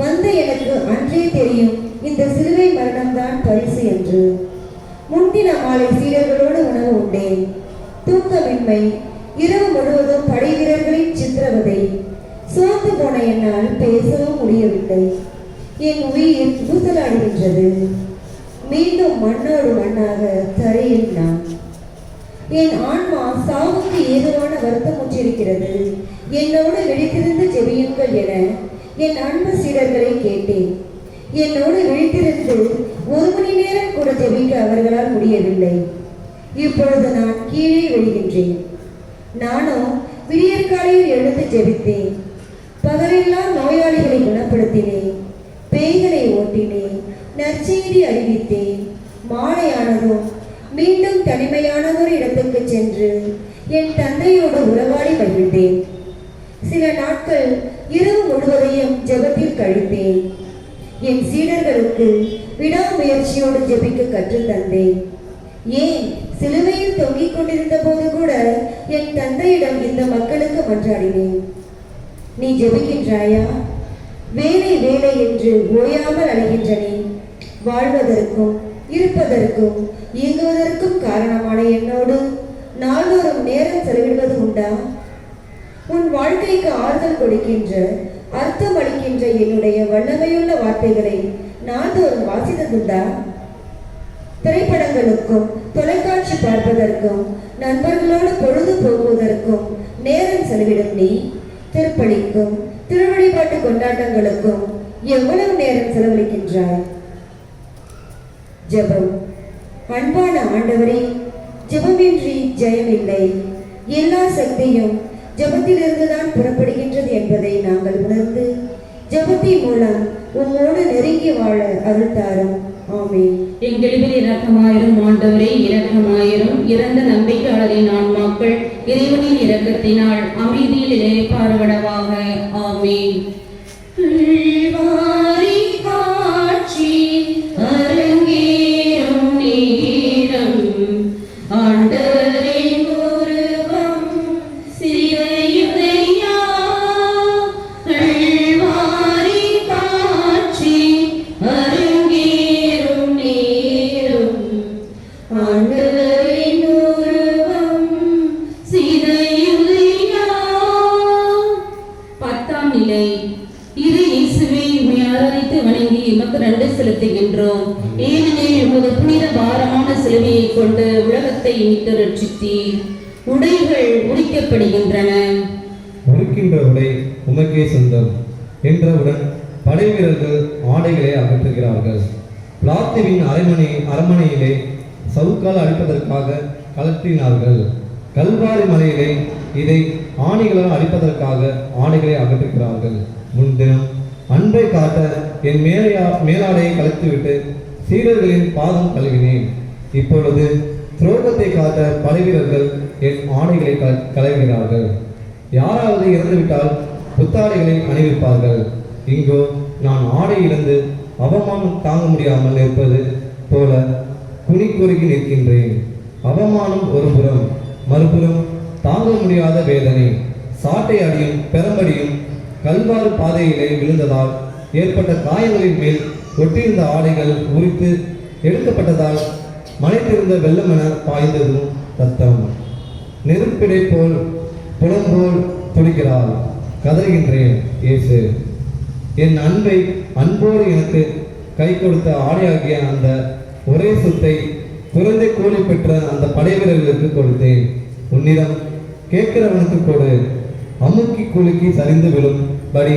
வந்த எனக்கு அன்றே தெரியும் இந்த சிலுவை மரணம்தான் பரிசு என்று. முன்தின மாலை சீடர்களோடு உணவு உண்டேன். தூக்கமின்மை, இரவு முழுவதும் படை வீரர்களின் சித்திரவதை. சோர்ந்து போன என்னால் பேசவும் முடியவில்லை. என் உயிர் ஊசலாடுகின்றது. மீண்டும் மண்ணோடு மண்ணாக தரையில் நான். என் ஆன்மா சாவுக்கு ஏதுவான வருத்தம் உற்றிருக்கிறது. என்னோடு விழித்திருந்து ஜெபியுங்கள் என என் அன்பு சீடர்களை கேட்டேன். என்னோடு விழித்திருந்து 1 மணி நேரம் கூட ஜெபிக்க அவர்களால் முடியவில்லை. இப்பொழுது நான் கீழே விழுகின்றேன். நானும் விடியற்காலையில் எழுந்து ஜெபித்தேன். பகலெல்லாம் நோயாளிகளை குணப்படுத்தினேன், பேய்களை ஓட்டினேன், நற்செய்தி அறிவித்தேன். மாலையானதும் மீண்டும் தனிமையானதொரு இடத்துக்கு சென்று என் தந்தையோடு உறவாடி மகிழ்ந்தேன். சில நாட்கள் இரவு முழுவதையும் ஜெபத்தில் கழித்தேன். என் சீடர்களுக்கு விடாமுயற்சியோடு ஜெபிக்க கற்றுத்தந்தேன். ஏன், சிலுவையில் தொங்கிக் கொண்டிருந்த போது கூட என் தந்தையிடம் இந்த மக்களுக்கு மன்றாடினேன். நீ ஜெபிக்கின்றாயா? வேலை வேலை என்று ஓயாமல் அலைகின்ற நீ வாழ்வதற்கும் இருப்பதற்கும் இயங்குவதற்கும் காரணமான என்னோடு நாள்தோறும் நேரம் செலவிடுவது உண்டா? உன் வாழ்க்கைக்கு ஆறுதல் கொடுக்கின்ற அர்த்தம் அளிக்கின்ற என்னுடைய வல்லமையுள்ள வார்த்தைகளை நாள்தோறும் வாசித்ததுண்டா? திரைப்படங்களுக்கும் தொலைக்காட்சி பார்ப்பதற்கும் நண்பர்களோடு பொழுது போக்குவதற்கும் நேரம் செலவிடும் நீ திருப்பலிக்கும் திருவழிபாட்டு கொண்டாட்டங்களுக்கும் எவ்வளவு நேரம் செலவழிக்கின்றாய்? ஜெபம். அன்பான ஆண்டவரே, ஜெபமின்றி ஜெயமில்லை. எல்லா சக்தியும் ஜெபத்திலிருந்துதான் புறப்படுகின்றது என்பதை நாங்கள் உணர்ந்து ஜெபத்தின் மூலம் உம்மோடு நெருங்கி வாழ அருள் தாரும். ஆமென். எங்களில் இரக்கமாயிரும் ஆண்டவரே, இரக்கமாயிரும். இறந்த நம்பிக்கையாளரின் ஆன்மாக்கள் இறைவனின் இரக்கத்தினால் அமைதியில் இளைப்பாறுவனவாக. ஆமென். காட்சி அரங்கேறும் நேரம் ஆண்டவரின் உருவம் சிறையுதையா. காட்சி அரங்கேறும் நேரம் ஆண்டவரின் உருவம் சிறையுதையா. 10ஆம் நிலை. இது இயேசுவே, உம்மை ஆராதித்து வணங்கி எமக்கு நன்றி செலுத்துகின்றோம். ஏனெனில் உமது புனித பாரமான சிலுவையை கொண்டு உலகத்தை மீட்டு ரட்சித்தீர். உடைகள் உரிக்கப்படுகின்றன. உரிக்கின்ற உடை உமக்கே சொந்தம் என்றவுடன் படை வீரர்கள் ஆடைகளை அகற்றுகிறார்கள். பிளாத்துவின் அரண்மனையிலே சவுக்கால் அடிப்பதற்காக கலற்றினார்கள். கல்வாரி மலையிலே இதை ஆணிகளால் அடிப்பதற்காக ஆடைகளை அகற்றுகிறார்கள். முன்தினம் அன்பை காட்ட என் மேலாடையை கலத்திவிட்டு சீடர்களின் பாதம் கழுவினேன். இப்பொழுது துரோகத்தை காட்ட படைவீரர்கள் என் ஆடைகளை களைகிறார்கள். யாராவது இறந்துவிட்டால் புத்தாடைகளை அணிவிப்பார்கள். இங்கோ நான் ஆடை இழந்து அவமானம் தாங்க முடியாமல் நிற்பது போல குறுகி நிற்கின்றேன். அவமானம் ஒரு புறம், மறுபுறம் தாங்க முடியாத வேதனை. சாட்டை அடியும் பெரம்படியும் கல்வாறு பாதையிலே விழுந்ததால் ஏற்பட்ட காயங்களின் மேல் ஒட்டியிருந்த ஆடைகள் உரித்து எடுக்கப்பட்டதால் மனைத்திருந்த வெள்ளமென பாய்ந்ததும் ரத்தம். நெருப்பிடை போல் புலம்போல் துடிக்கிறாள். கதறுகின்றேன். இயேசு, என் அன்பை அன்போடு எனக்கு கை கொடுத்த ஆடையாகிய அந்த ஒரே சொத்தை குழந்தை கூலி பெற்ற அந்த படைவீரர்களுக்கு கொடுத்தேன். உன்னிடம் கேட்கிறவனுக்கு கொடு, அமுக்கி குலுக்கி சரிந்து விழும்படி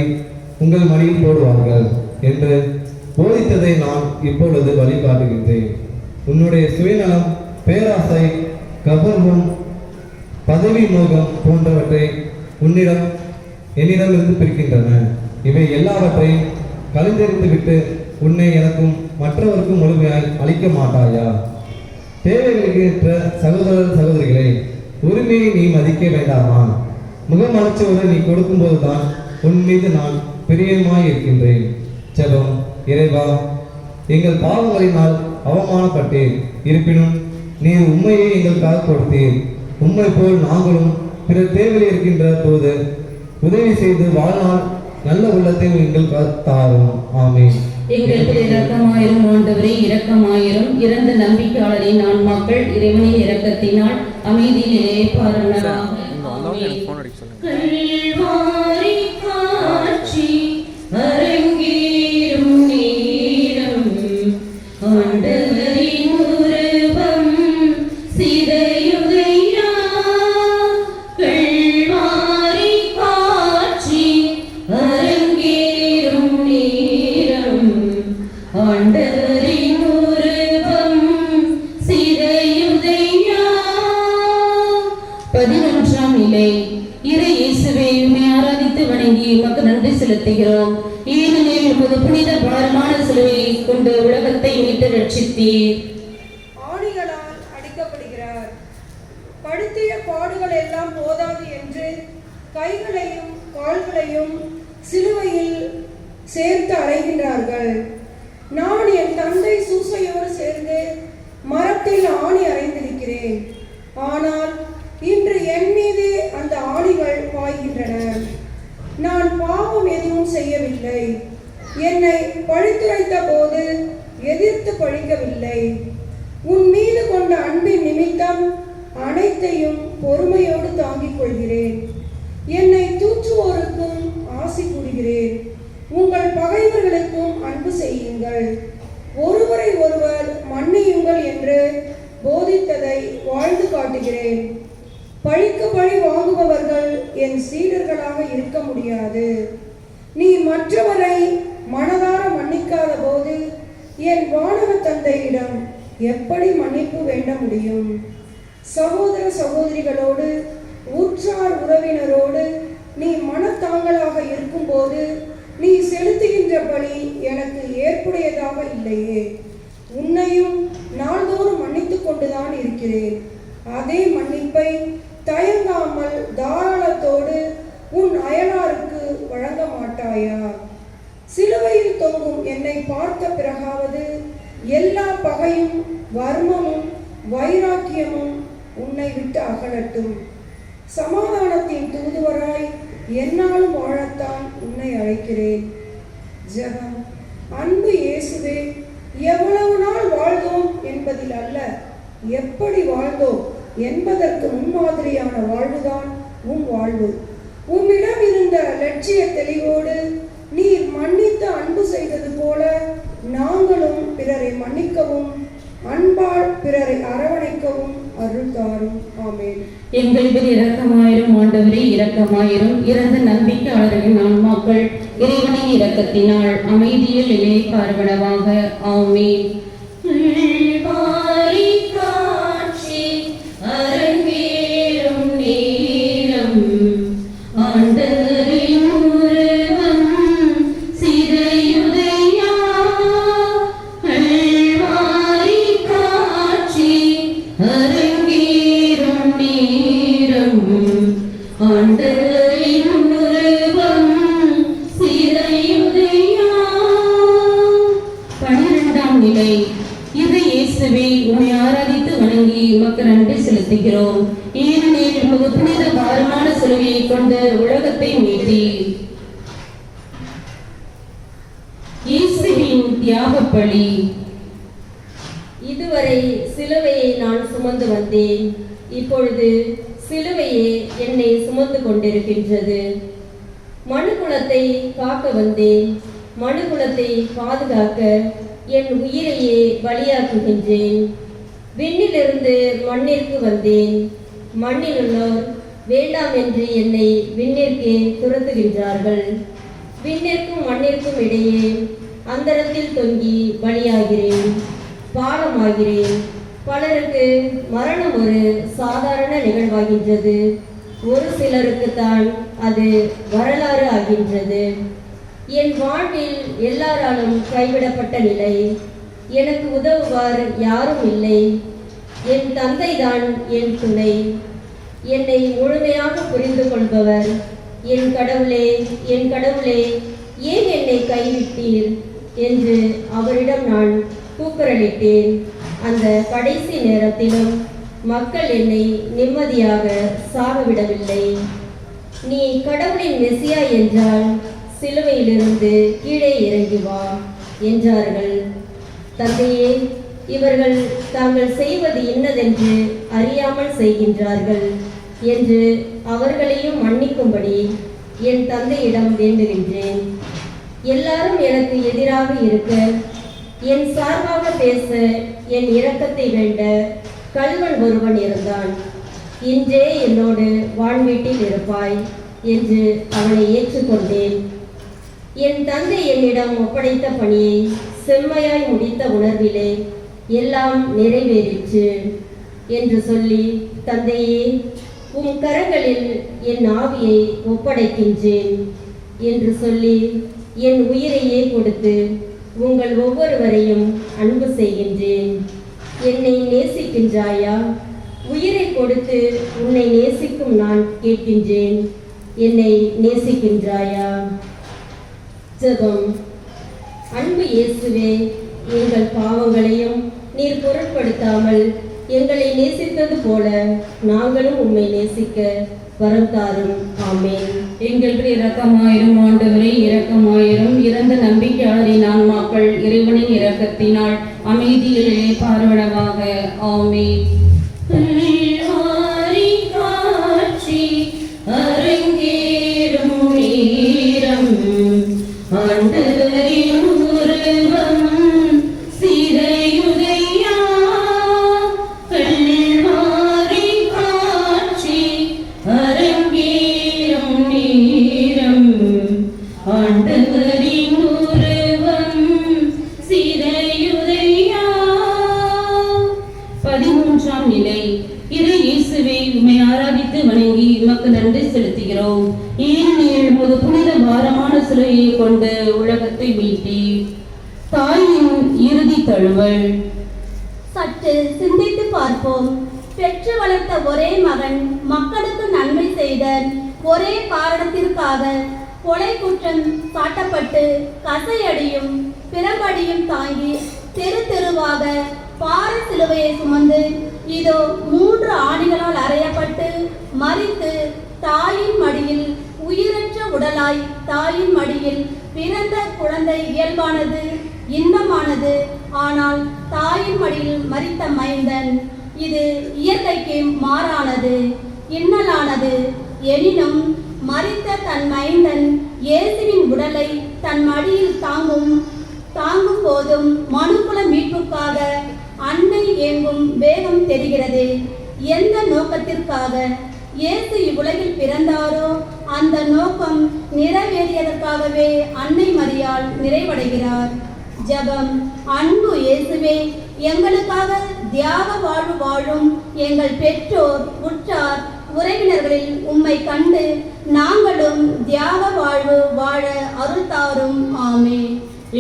உங்கள் மடியில் போடுவார்கள் என்று போதித்ததை நான் இப்பொழுது வழிகாட்டுகின்றேன். உன்னுடைய சுயநலம், பேராசை, கபர்வம், பதவி மோகம் போன்றவற்றை என்னிடமிருந்து பிரிக்கின்றன. இவை எல்லாவற்றையும் கலைந்தெறிந்துவிட்டு உன்னை எனக்கும் மற்றவருக்கும் முழுமையாய் அளிக்க மாட்டாயா? தேவைகளுக்கேற்ற சகோதரர் சகோதரிகளை உரிமையை நீ மதிக்க வேண்டாமா? முகமலர்ச்சியோடு நீ கொடுக்கும்போதுதான் உன் மீது நான் பிரியமாய் இருக்கின்றேன். செபம். இறைவா, எங்கள் பாவங்களினால் அவமானப்பட்டேன். இருப்பினும் நீர் உண்மையை எங்களுக்காக கொடுத்தீர். உண்மை போல் நாங்களும் பிறர் தேவையில் இருக்கின்ற போது உதவி செய்து வாழ்நாள் நல்ல உள்ளத்தை எங்கள் தாரும். ஆமென். எங்களுக்கு இரக்கமாயிரும் ஆண்டவரே, இரக்கமாயிரும். இறந்த நம்பிக்கையாளரின் ஆன்மாக்கள் இறைவனின் இரக்கத்தினால் அமைதியில் இளைப்பாறுவனவாக. கல்வாரி காட்சி அரங்கேறும் நேரம் ஆண்டவரின் உருவம் சிதையுதையா. கல்வாரி காட்சி அரங்கேறும் நேரம் ஆண்டவரின் உருவம் சிதையுதையா. 11ஆம் நிலை. இறை இயேசுவே, உம்மை ஆராதித்து வணங்கி உமக்கு நன்றி செலுத்துகிறோம். ஏனெனில் உமது புனித பாரமான சிலுவையை கொண்டு உலகத்தை மீட்டு ரட்சித்தீர். ஆணிகளால் அடிக்கப்படுகிறார். படுத்திய பாடுகள் எல்லாம் போதாது என்று கைகளையும் கால்களையும் சிலுவையில் சேர்த்து அறைகின்றார்கள். நான் என் தந்தை சூசையோடு சேர்ந்து மரத்தில் ஆணி அறைந்திருக்கிறேன். ஆனால் இன்று என் மீது அந்த ஆணிகள் பாய்கின்றன. நான் பாவம் எதுவும் செய்யவில்லை. என்னை பழித்துரைத்த போது எதிர்த்து பழிக்கவில்லை. உன் மீது கொண்ட அன்பின் நிமித்தம் அனைத்தையும் பொறுமையோடு தாங்கிக் கொள்கிறேன். என்னை தூற்றுவோருக்கும் ஆசி கூறுகிறேன். உங்கள் பகைவர்களுக்கும் அன்பு செய்யுங்கள். ஒருவரை ஒருவர் மன்னியுங்கள் என்று போதித்ததை வாழ்ந்து காட்டுகிறேன். பழிக்கு பழி வாங்குபவர்கள் என் சீடர்களாக இருக்க முடியாது. நீ மற்றவரை மனதார மன்னிக்காத போது என் வானவ தந்தையிடம் எப்படி மன்னிப்பு வேண்ட முடியும்? சகோதர சகோதரிகளோடு உற்றார் உறவினரோடு நீ மனத்தாங்களாக இருக்கும்போது நீ செலுத்துகின்ற பலி எனக்கு ஏற்புடையதாக இல்லையே. உன்னையும் நாள்தோறும் மன்னித்துக் கொண்டுதான் இருக்கிறேன். அதே மன்னிப்பை தயங்காமல் தாராளத்தோடு உன் அயலாருக்கு வழங்க மாட்டாயா? சிலுவையில் தொங்கும் என்னை பார்த்த பிறகாவது எல்லா பகையும் வர்மமும் வைராக்கியமும் உன்னை விட்டு அகலட்டும். சமாதானத்தின் தூதுவராய் என்னாலும் வாழத்தான் உன்னை அழைக்கிறேன். ஜெபம். அன்பு இயேசுவே, எவ்வளவு நாள் வாழ்ந்தோம் என்பதில் அல்ல, எப்படி வாழ்ந்தோம் என்பதற்கு முன்மாதிரியான வாழ்வுதான் உன் வாழ்வு. உம்மிடம் இருந்த லட்சிய தெளிவோடு நீர் மன்னித்து அன்பு செய்தது போல நாங்களும் பிறரை மன்னிக்கவும் அன்பால் பிறரை அரவணைக்கவும் அருள் தாரும். ஆமென். எங்கள் பேர் இரக்கமாயிரும் ஆண்டவரே, இரக்கமாயிரும். இறந்த நம்பிக்கையாளர்களின் ஆன்மாக்கள் இறைவனின் இரக்கத்தினால் அமைதியில் இளைப்பாறுவனவாக. ஆமென். செலுத்துகிறோம். ஏனெனில் உமது புனித பாரமான சிலுவையை கொண்டு உலகத்தை மீட்டி இயேசுவின் தியாக பலி. இதுவரை சிலுவையை நான் சுமந்து வந்தேன், இப்பொழுது சிலுவையே என்னை சுமந்து கொண்டிருக்கின்றது. மனுக்குலத்தை காக்க வந்தேன், மனுக்குலத்தை பாதுகாக்க என் உயிரையே பலியாக்குகின்றேன். விண்ணிலிருந்து மண்ணிற்கு வந்தேன், மண்ணிலுள்ளோர் வேண்டாம் என்று என்னை விண்ணிற்கே துரத்துகின்றார்கள். விண்ணிற்கும் மண்ணிற்கும் இடையே அந்தரத்தில் தொங்கி பலியாகிறேன், பாலமாகிறேன். பலருக்கு மரணம் ஒரு சாதாரண நிகழ்வாகின்றது, ஒரு சிலருக்கு தான் அது வரலாறு ஆகின்றது. என் வாழ்வில் எல்லாராலும் கைவிடப்பட்ட நிலை, எனக்கு உதவுவார் யாரும் இல்லை. என் தந்தை தான் என் துணை, என்னை முழுமையாக புரிந்து கொள்பவர். என் கடவுளே, என் கடவுளே, ஏன் என்னை கைவிட்டீர் என்று அவரிடம் நான் கூக்குரலிட்டேன். அந்த கடைசி நேரத்திலும் மக்கள் என்னை நிம்மதியாக சாகவிடவில்லை. நீ கடவுளின் மெசியா என்றால் சிலுவையிலிருந்து கீழே இறங்கி வா என்றார்கள். தந்தையே, இவர்கள் தாங்கள் செய்வது இன்னதென்று அறியாமல் செய்கின்றார்கள் என்று அவர்களையும் மன்னிக்கும்படி என் தந்தையிடம் வேண்டுகின்றேன். எல்லாரும் எனக்கு எதிராக இருக்க, என் சார்பாக பேச, என் இரக்கத்தை வேண்ட கள்வன் ஒருவன் இருந்தான். இன்றே என்னோடு வான்வீட்டில் இருப்பாய் என்று அவனை ஏற்றுக்கொண்டேன். என் தந்தை என்னிடம் ஒப்படைத்த பணியை செம்மையாய் முடித்த உணர்விலே எல்லாம் நிறைவேறிற்று என்று சொல்லி, தந்தையே, உம் கரங்களில் என் ஆவியை ஒப்படைக்கின்றேன் என்று சொல்லி என் உயிரையே கொடுத்து உங்கள் ஒவ்வொருவரையும் அன்பு செய்கின்றேன். என்னை நேசிக்கின்றாயா? உயிரை கொடுத்து உன்னை நேசிக்கும் நான் கேட்கின்றேன், என்னை நேசிக்கின்றாயா? ஜெபம். அன்பு இயேசுவே, எங்கள் பாவங்களையும் நீர் பொருட்படுத்தாமல் எங்களை நேசித்தது போல நாங்களும் உம்மை நேசிக்க வரம் தாரும். ஆமென். எங்கள் இரக்கமாயிரும் ஆண்டவரே, இரக்கமாயிரும். இறந்த நம்பிக்கையாளரின் ஆன்மாக்கள் இறைவனின் இரக்கத்தினால் அமைதியிலே பார்வனவாக. ஆமென். காட்சி அரங்கேறும் நேரம் ஆண்டவரின் உருவம் சிறையுதையா. கல்வாரி காட்சி அரங்கேறும் நேரம் ஆண்டவரின் உருவம் சிறையுதையா. 13ஆம் நிலை. இறை இயேசுவே, உம்மை ஆராதித்து வணங்கி உமக்கு நன்றி செலுத்துகிறோம். ஏனெனில் உமது புனித பாரமான சிலுவையை கொண்டு உலகத்தை மீட்டீர். தாயின் இறுதி தழுவல். சற்று சிந்தித்து பார்ப்போம். பெற்று வளர்த்த ஒரே மகன் மக்களுக்கு நன்மை செய்த ஒரே காரணத்திற்காக கொலை குற்றம் சாட்டப்பட்டு கசையடியும் பிறபடியும் தாங்கி தெரு தெருவாக பார சிலுவையை சுமந்து இதோ 3 ஆணிகளால் அறையப்பட்டு மரித்து தாயின் மடியில் உயிரற்ற உடலாய் தாயின் மடியில் பிறந்த குழந்தை இயல்பானது இன்பமானது. ஆனால் தாயின் மடியில் மரித்த மைந்தன் இது இயற்கைக்கு மாறானது, இன்னலானது. எனினும் மரித்த தன் மைந்தன் இயேசுவின் உடலை தன் மடியில் தாங்கும் போதும் மனுக்குல மீட்புக்காக அன்னை ஏங்கும் வேகம் தெரிகிறது. எந்த நோக்கத்திற்காக இயேசு இவ்வுலகில் பிறந்தாரோ அந்த நோக்கம் நிறைவேறியதற்காகவே அன்னை மரியாள் நிறைவடைகிறார். ஜெபம். அன்பு இயேசுவே, எங்களுக்காக தியாக வாழ்வு வாழும் எங்கள் பெற்றோர் உற்றார் உறவினர்களில் உம்மை கண்டு நாங்களும் தியாக வாழ்வு வாழ அருள் தாரும். ஆமென்.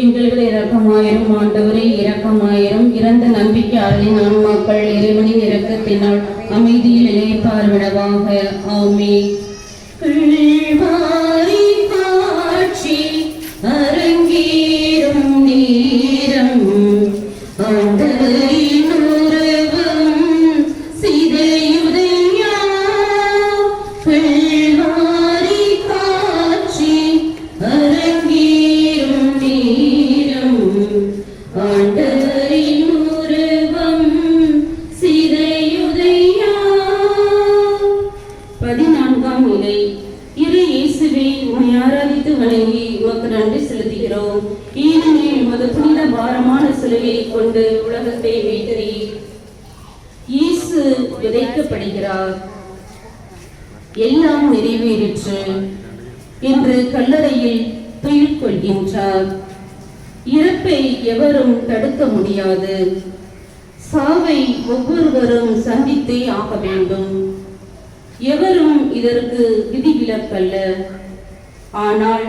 எங்களுக்கு இரக்கமாயிரும் ஆண்டவரே, இரக்கமாயிரும். இறந்த நம்பிக்கையாளரின் ஆன்மாக்கள் இறைவனின் இரக்கத்தினால் அமைதியில் இளைப்பார்விடவாக. ஆமென். கல்வாரி காட்சி அரங்கேறும் நேரம் ஆண்டவரின் உருவம் சிதையுதையா. கல்வாரி காட்சி அரங்கேறும் நேரம் ஆண்டவரின் உருவம் சிதையுதையா. 14ஆம் நிலை. இறை இயேசுவே, உம்மை ஆராதித்து வணங்கி உமக்கு நன்றி செலுத்துகிறோம். ஏனெனில் உமது புனித பாரமான சிலுவையை கொண்டு உலகத்தை மீட்டீர். இயேசு விதைக்கப்படுகிறார். எல்லாம் நிறைவேறிற்று என்று கல்லறையில் துயில் கொள்கின்றார். இறப்பை எவரும் தடுக்க முடியாது. சாவை ஒவ்வொருவரும் சந்தித்தே ஆக வேண்டும். எவரும் இதற்கு விதிவிலக்கல்ல. ஆனால்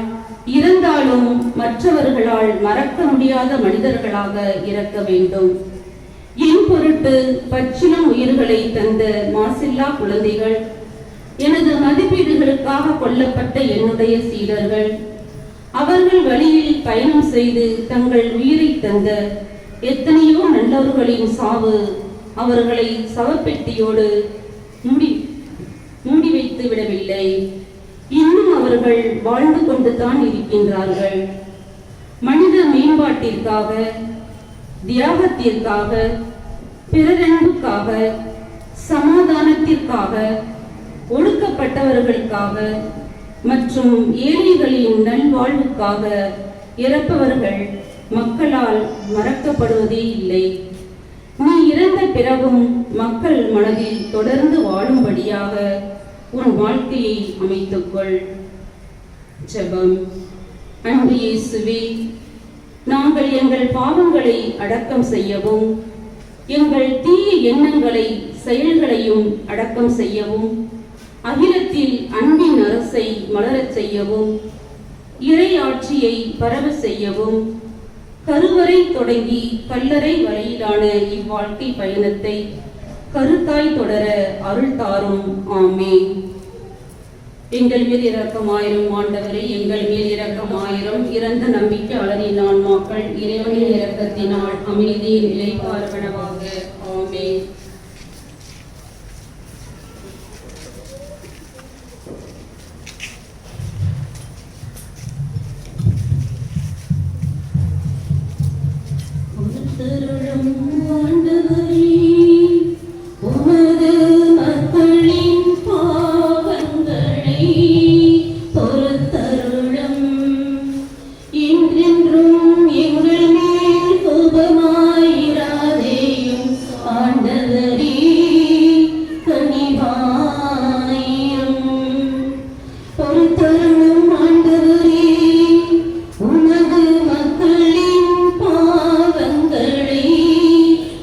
இறந்தாலும் மற்றவர்களால் மறக்க முடியாத மனிதர்களாக இறக்க வேண்டும். என் பொருட்டு பச்சிளம் உயிர்களை தந்த மாசில்லா குழந்தைகள், எனது மதிப்பீடுகளுக்காக கொல்லப்பட்ட என்னுடைய சீடர்கள், அவர்கள் வழியில் பயணம் செய்து தங்கள் உயிரை தந்த எத்தனையோ நல்லவர்களின் சாவு அவர்களை சவப்பெட்டியோடு மூடி வைத்து விடவில்லை. இன்னும் அவர்கள் வாழ்ந்து கொண்டுதான் இருக்கின்றார்கள். மனித மேம்பாட்டிற்காக, தியாகத்திற்காக, பிறரன்புக்காக, சமாதானத்திற்காக, ஒடுக்கப்பட்டவர்களுக்காக மற்றும் ஏழைகளின் நல்வாழ்வுக்காக இறப்பவர்கள் மக்களால் மறக்கப்படுவதே இல்லை. நீ இறந்த பிறகும் மக்கள் மனதில் தொடர்ந்து வாழும்படியாக உன் வாழ்க்கையை அமைத்துக்கொள். ஜெபம். அன்பு இயேசுவே, நாங்கள் எங்கள் பாவங்களை அடக்கம் செய்யவும், எங்கள் தீய எண்ணங்களை செயல்களையும் அடக்கம் செய்யவும், அகிலத்தில் அன்பின் அரசை மலரச் செய்யவும், இறை ஆட்சியை பரவ செய்யவும், கருவறை தொடங்கி கல்லறை வரையிலான இவ்வாழ்க்கை பயணத்தை கருத்தாய் தொடர அருள் தாரும். ஆமென். எங்கள் மேல் இரக்கமாயிரும் ஆண்டவரே, எங்கள் மேல் இரக்கமாயிரும். இறந்த நம்பிக்கையாளரின் ஆன்மாக்கள் இறைவனின் இரக்கத்தினால் அமைதியில் இளைப்பாறுவனவாக. ஆமென். தரும் ஆண்டவரே, உமது மக்களின் பாவங்களை பொறுத்தருளும். என்றென்றும் எங்கள் மேல் கோபமாயிராதேயும் ஆண்டவரே, கனிவாயிரும். பொறுத்தருளும் ஆண்டவரே, உமது மக்களின் பாவங்களை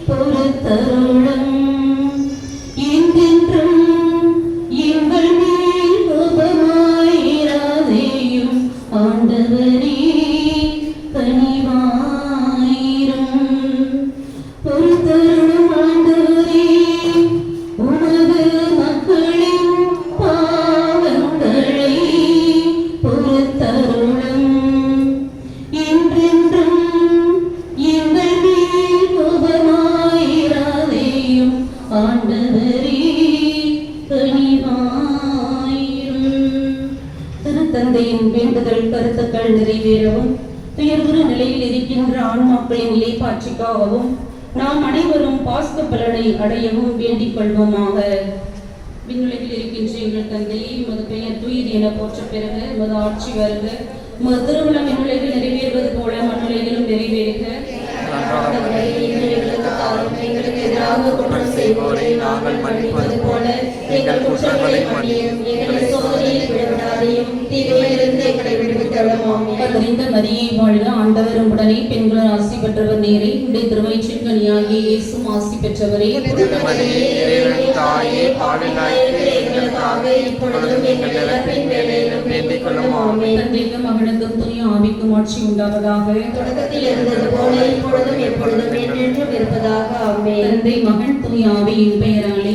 பொறுத்தருளும். என்றென்றும் எங்கள் மேல் கோபமாயிராதேயும் ஆண்டவரே, கனிவாயிரும். பொறுத்தருளும் ஆண்டவரே, உமது மக்களின் பாவங்களை பொறுத்தருளும். என்றென்றும் எங்கள் மேல் கோபமாயிராதேயும் ஆண்டவரே, கனிவாயிரும். திருத்தந்தையின் வேண்டுதல் கருத்துக்கள் நிறைவேறவும், துயர்வுற நிலையில் இருக்கின்ற ஆன்மாக்களின் இலைப்பாற்றிக்காகவும் நாம் அனைவரும் பாஸ்க பலனை அடையவும் வேண்டிக் கொள்வோமாக. விண்ணுலகில் இருக்கின்ற எங்கள் தந்தையே, உமது பெயர் தூயது என போற்ற பிறக, உமது ஆட்சி வருக, உமது திருவுளம் விண்ணுலகில் நிறைவேறுவது போல மண்ணுலகிலும் நிறைவேறுக. எங்களுக்கு எதிராக குற்றம் செய்வோரை நாங்கள் மன்னிப்பது போல எங்கள் குற்றங்களை மன்னியும், எங்களை சோதனையில் விடவிடாதையும் தீமையிலிருந்து எங்களை விடுவித்தருளும். ஆமென். அறிந்த மரியை வாழ்க, ஆண்டவரும் உடனே பெண்கள் ஆசி பெற்றவர் நேரே, உடைய திருவயிற்றின் கனியாகிய இயேசுவும் ஆசி பெற்றவரே. தாயே, பாடுநாய்க்கு எங்களுக்காக இப்பொழுதும் எங்கள் இறப்பின் வேளையிலும் வேண்டிக் கொள்ளும். ஆமென். தந்தைக்கும் மகனுக்கும் தூய ஆவிக்கும் ஆட்சி உண்டாவதாக. தொடக்கத்தில் இருந்தது போல இப்பொழுதும் எப்பொழுதும் என்றென்றும் இருப்பதாக. ஆமென். தந்தை, மகன், தூய ஆவியின் பெயராலே